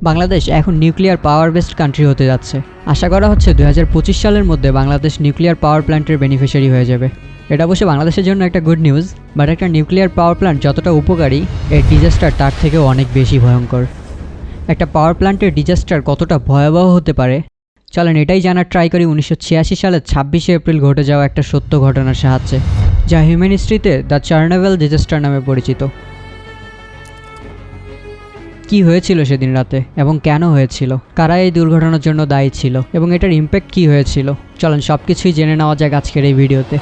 বাংলাদেশ এখন nuclear power based country হতে যাচ্ছে। আশা করা হচ্ছে 2025 সালের মধ্যে বাংলাদেশ নিউক্লিয়ার পাওয়ার প্ল্যান্টের বেনিফিশিয়ারি হয়ে যাবে। এটা অবশ্যই বাংলাদেশের জন্য একটা গুড নিউজ, বাট একটা নিউক্লিয়ার পাওয়ার প্ল্যান্ট যতটা উপকারী, এর ডিজাস্টার তার থেকেও অনেক বেশি ভয়ঙ্কর। একটা পাওয়ার প্ল্যান্টের ডিজাস্টার কতটা ভয়াবহ হতে পারে চলেন এটাই জানার ট্রাই করি 1986 সালের 26শে এপ্রিল ঘটে যাওয়া একটা সত্য ঘটনার সাহায্যে, যা হিউম্যান হিস্ট্রিতে দ্য চার্নোবিল ডিজাস্টার নামে পরিচিত। কি হয়েছিল সেদিন রাতে এবং কেন হয়েছিল, কারা এই দুর্ঘটনার জন্য দায়ী ছিল এবং এটার ইম্প্যাক্ট কী হয়েছিল, চলেন সব কিছুই জেনে নেওয়া যাক আজকের এই ভিডিওতে।